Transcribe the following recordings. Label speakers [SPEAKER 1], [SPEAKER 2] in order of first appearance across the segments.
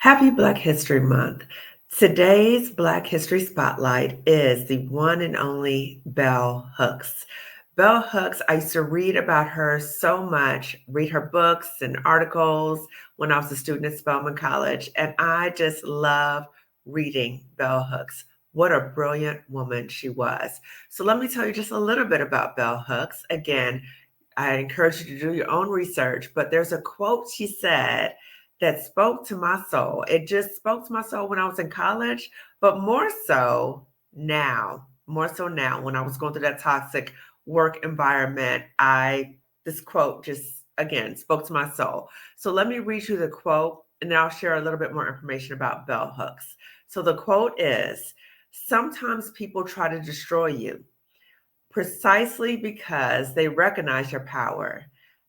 [SPEAKER 1] Happy Black History Month. Today's Black History Spotlight is the one and only Bell Hooks. Bell Hooks, I used to read about her so much, read her books and articles when I was a student at Spelman College, and I just love reading Bell Hooks. What a brilliant woman she was. So let me tell you just a little bit about Bell Hooks. Again, I encourage you to do your own research, but there's a quote she said that spoke to my soul. It just spoke to my soul when I was in college, but more so now when I was going through that toxic work environment, I this quote just again spoke to my soul. So let me read you the quote and then I'll share a little bit more information about bell hooks. So the quote is, sometimes people try to destroy you precisely because they recognize your power,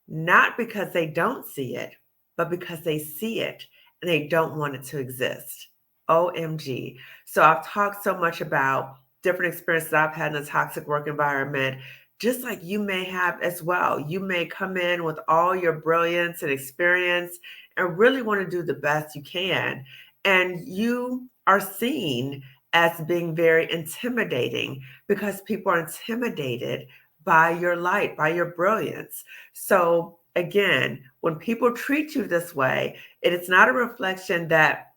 [SPEAKER 1] not because they don't see it, but because they see it and they don't want it to exist. OMG. So I've talked so much about different experiences I've had in a toxic work environment, just like you may have as well. You may come in with all your brilliance and experience and really want to do the best you can. And you are seen as being very intimidating because people are intimidated by your light, by your brilliance. So, again, when people treat you this way, it is not a reflection that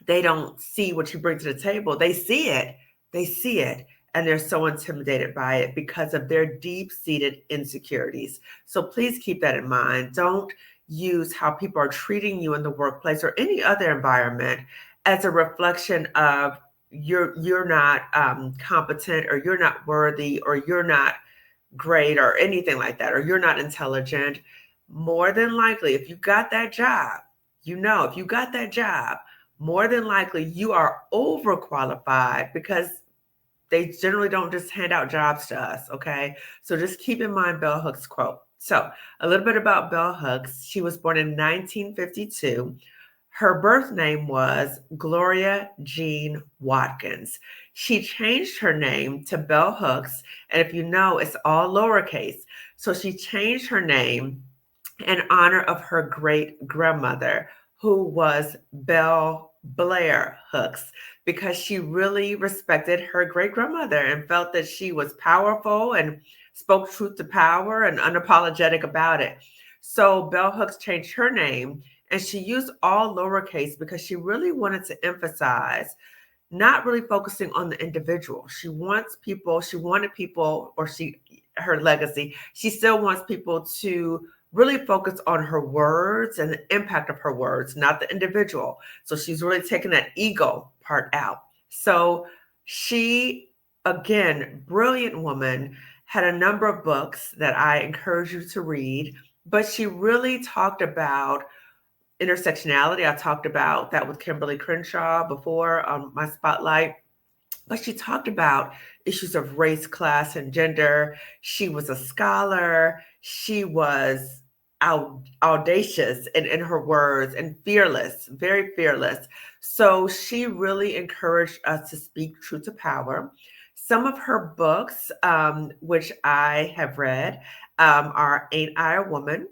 [SPEAKER 1] they don't see what you bring to the table. They see it, and they're so intimidated by it because of their deep seated insecurities. So, please keep that in mind. Don't use how people are treating you in the workplace or any other environment as a reflection of you're not competent, or you're not worthy, or you're not great, or anything like that, or you're not intelligent. More than likely, if you got that job, if you got that job, more than likely you are overqualified because they generally don't just hand out jobs to us. Okay, so just keep in mind bell hooks quote. So a little bit about bell hooks. She was born in 1952. Her birth name was Gloria Jean Watkins. She changed her name to Bell Hooks, and if you know, it's all lowercase. So she changed her name in honor of her great grandmother, who was Belle Blair Hooks, because she really respected her great grandmother and felt that she was powerful and spoke truth to power and unapologetic about it. So Bell Hooks changed her name, and she used all lowercase because she really wanted to emphasize not really focusing on the individual. She wanted people, or her legacy, she still wants people to really focus on her words and the impact of her words, not the individual. So she's really taking that ego part out. So she, again, brilliant woman, had a number of books that I encourage you to read, but she really talked about intersectionality. I talked about that with Kimberly Crenshaw before on my spotlight, but she talked about issues of race, class, and gender. She was a scholar. She was audacious in her words and fearless, very fearless. So she really encouraged us to speak truth to power. Some of her books, which I have read, are Ain't I a Woman?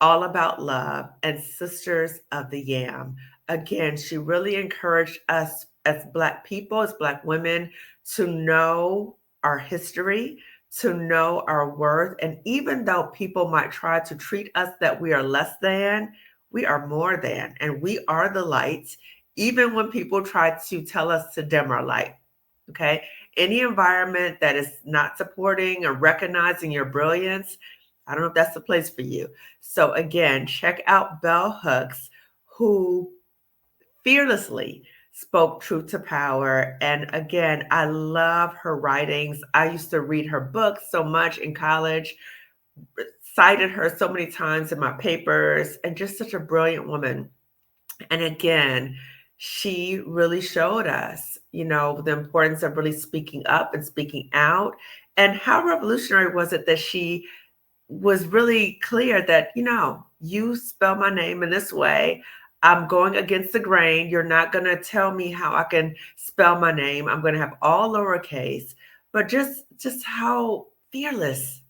[SPEAKER 1] All About Love, and Sisters of the Yam. Again, she really encouraged us as Black people, as Black women, to know our history, to know our worth. And even though people might try to treat us that we are less than, we are more than, and we are the light, even when people try to tell us to dim our light. Okay. Any environment that is not supporting or recognizing your brilliance, I don't know if that's the place for you. So again, check out Bell Hooks, who fearlessly spoke truth to power. And again, I love her writings. I used to read her books so much in college, cited her so many times in my papers, and just such a brilliant woman. And again, she really showed us, the importance of really speaking up and speaking out. And how revolutionary was it that she was really clear that, you spell my name in this way. I'm going against the grain. You're not going to tell me how I can spell my name. I'm going to have all lowercase, but just how fearless.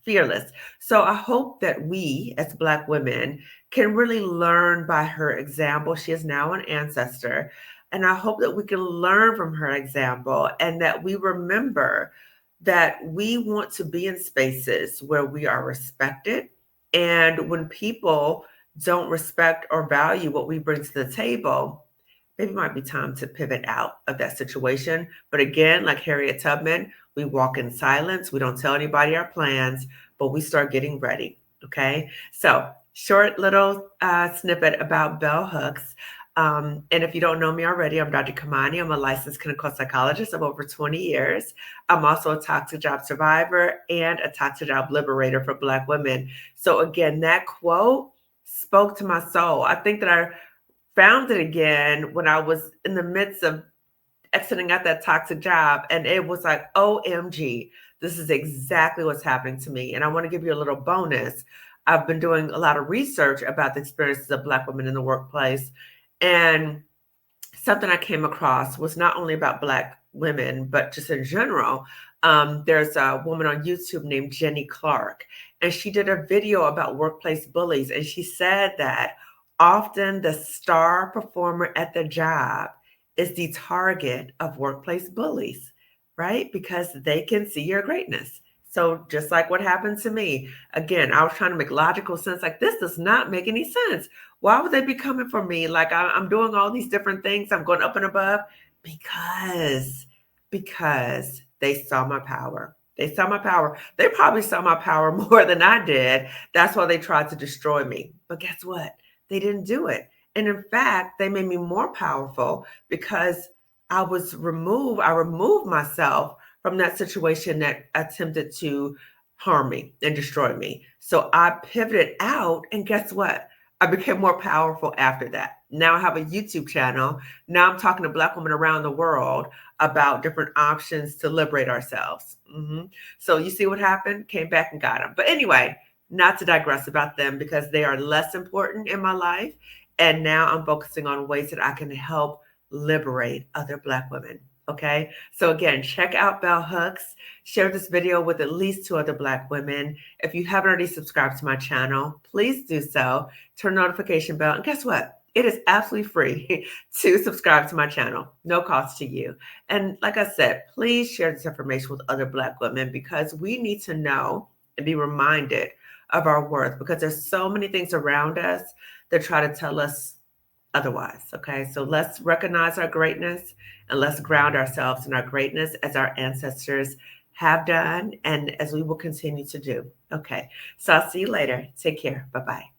[SPEAKER 1] So I hope that we as Black women can really learn by her example. She is now an ancestor. And I hope that we can learn from her example and that we remember that we want to be in spaces where we are respected. And when people don't respect or value what we bring to the table, maybe it might be time to pivot out of that situation. But again, like Harriet Tubman, we walk in silence. We don't tell anybody our plans, but we start getting ready. Okay. So, short little snippet about bell hooks. And if you don't know me already, I'm Dr. Kamani. I'm a licensed clinical psychologist of over 20 years. I'm also a toxic job survivor and a toxic job liberator for Black women. So, again, that quote spoke to my soul. I think that I found it again when I was in the midst of exiting out that toxic job. And it was like, OMG, this is exactly what's happening to me. And I want to give you a little bonus. I've been doing a lot of research about the experiences of Black women in the workplace. And something I came across was not only about Black women, but just in general. There's a woman on YouTube named Jenny Clark, and she did a video about workplace bullies. And she said that often the star performer at the job is the target of workplace bullies, right? Because they can see your greatness. So just like what happened to me, again, I was trying to make logical sense. Like, this does not make any sense. Why would they be coming for me? Like, I'm doing all these different things. I'm going up and above because they saw my power. They saw my power. They probably saw my power more than I did. That's why they tried to destroy me. But guess what? They didn't do it. And in fact, they made me more powerful because I removed myself from that situation that attempted to harm me and destroy me. So I pivoted out, and guess what? I became more powerful after that. Now I have a YouTube channel. Now I'm talking to Black women around the world about different options to liberate ourselves. So you see what happened? Came back and got them. But anyway, not to digress about them because they are less important in my life. And now I'm focusing on ways that I can help liberate other Black women. Okay. So again, check out Bell Hooks. Share this video with at least 2 other Black women. If you haven't already subscribed to my channel, please do so. Turn the notification bell. And guess what? It is absolutely free to subscribe to my channel. No cost to you. And like I said, please share this information with other Black women because we need to know and be reminded of our worth because there's so many things around us that try to tell us otherwise. Okay. So let's recognize our greatness and let's ground ourselves in our greatness as our ancestors have done and as we will continue to do. Okay. So I'll see you later. Take care. Bye-bye.